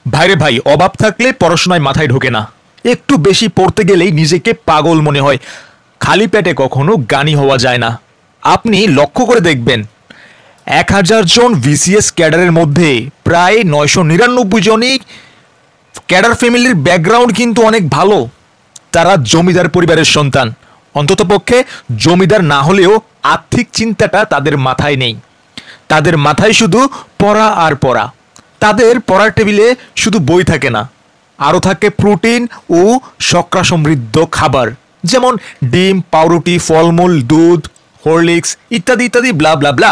ভাইরে ভাই, অভাব থাকলে পড়াশোনায় মাথায় ঢোকে না। একটু বেশি পড়তে গেলেই নিজেকে পাগল মনে হয়। খালি পেটে কখনো জ্ঞানী হওয়া যায় না। আপনি লক্ষ্য করে দেখবেন, ১,০০০ জন বিসিএস ক্যাডারের মধ্যে প্রায় ৯৯৯ জনই ক্যাডার ফ্যামিলির ব্যাকগ্রাউন্ড কিন্তু অনেক ভালো। তারা জমিদার পরিবারের সন্তান। অন্ততপক্ষে জমিদার না হলেও আর্থিক চিন্তাটা তাদের মাথায় নেই। তাদের মাথায় শুধু পড়া আর পড়া। তাদের পড়ার টেবিলে শুধু বই থাকে না, আরও থাকে প্রোটিন ও শর্করা সমৃদ্ধ খাবার, যেমন ডিম, পাউরুটি, ফলমূল, দুধ, হরলিক্স ইত্যাদি ইত্যাদি, ব্লা ব্লা ব্লা।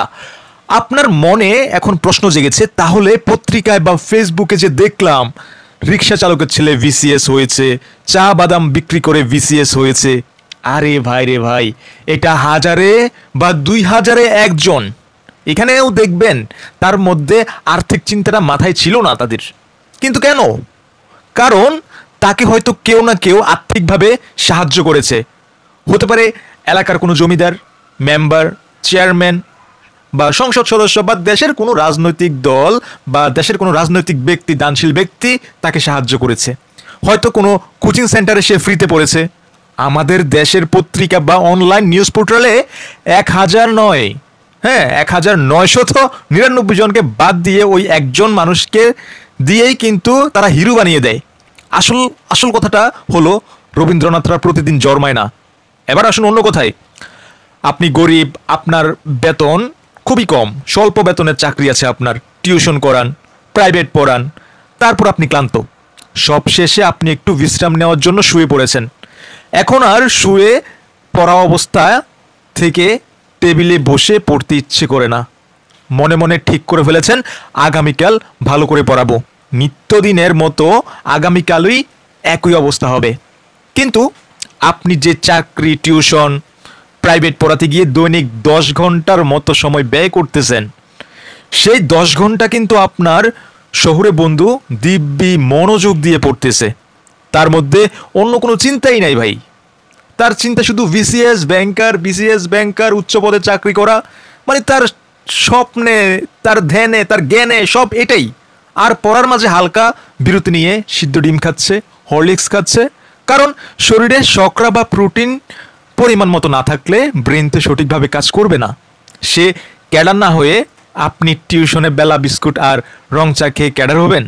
আপনার মনে এখন প্রশ্ন জেগেছে, তাহলে পত্রিকায় বা ফেসবুকে যে দেখলাম রিক্সা চালকের ছেলে ভিসিএস হয়েছে, চা বাদাম বিক্রি করে ভিসিএস হয়েছে, আরে ভাই রে ভাই, এটা হাজারে বা ২,০০০-এ একজন। এখানেও দেখবেন তার মধ্যে আর্থিক চিন্তাটা মাথায় ছিল না তাদের। কিন্তু কেন? কারণ তাকে হয়তো কেউ না কেউ আর্থিকভাবে সাহায্য করেছে। হতে পারে এলাকার কোনো জমিদার, মেম্বার, চেয়ারম্যান বা সংসদ সদস্য, বা দেশের কোনো রাজনৈতিক দল বা দেশের কোনো রাজনৈতিক ব্যক্তি, দানশীল ব্যক্তি তাকে সাহায্য করেছে। হয়তো কোনো কোচিং সেন্টারে সে ফ্রিতে পড়েছে। আমাদের দেশের পত্রিকা বা অনলাইন নিউজ পোর্টালে ১,০০০ নয়, হ্যাঁ ১,৯৯৯ জনকে বাদ দিয়ে ওই একজন মানুষকে দিয়েই কিন্তু তারা হিরো বানিয়ে দেয়। আসল আসল কথাটা হলো, রবীন্দ্রনাথরা প্রতিদিন জন্মায় না। এবার আসুন অন্য কথায়। আপনি গরিব, আপনার বেতন খুবই কম, স্বল্প বেতনের চাকরি আছে আপনার, টিউশন করান, প্রাইভেট পড়ান, তারপর আপনি ক্লান্ত। সব শেষে আপনি একটু বিশ্রাম নেওয়ার জন্য শুয়ে পড়েছেন। এখন আর শুয়ে পড়া অবস্থা থেকে টেবিলে বসে পড়তে ইচ্ছে করে না। মনে মনে ঠিক করে ফেলেছেন, আগামীকাল ভালো করে পড়াবো। নিত্যদিনের মতো আগামীকালই একই অবস্থা হবে। কিন্তু আপনি যে চাকরি, টিউশন, প্রাইভেট পড়াতে গিয়ে দৈনিক ১০ ঘন্টার মতো সময় ব্যয় করতেছেন, সেই ১০ ঘন্টা কিন্তু আপনার শহুরে বন্ধু দিব্যি মনোযোগ দিয়ে পড়তেছে। তার মধ্যে অন্য কোনো চিন্তাই নাই ভাই। তার চিন্তা শুধু বিসিএস ব্যাংকার, বিসিএস ব্যাংকার, উচ্চ পদে চাকরি করা, মানে তার স্বপ্নে, তার ধ্যানে, তার জ্ঞানে সব এটাই। আর পড়ার মাঝে হালকা বিরতি নিয়ে সিদ্ধ ডিম খাচ্ছে, হরলিক্স খাচ্ছে। কারণ শরীরে শর্করা বা প্রোটিন পরিমাণ মতো না থাকলে ব্রেন তো সঠিকভাবে কাজ করবে না। সে ক্যাডার না হয়ে আপনি টিউশনে বেলা বিস্কুট আর রং চা খেয়ে ক্যাডার হবেন?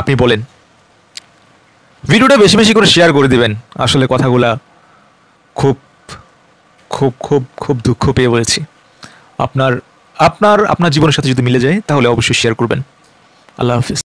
আপনি বলেন। ভিডিওটা বেশি বেশি করে শেয়ার করে দিবেন। আসলে কথাগুলা খুব খুব খুব খুব দুঃখ পেয়ে বলেছি। আপনার আপনার আপনার জীবনের সাথে যদি মিলে যায় তাহলে অবশ্যই শেয়ার করবেন। আল্লাহ হাফিজ।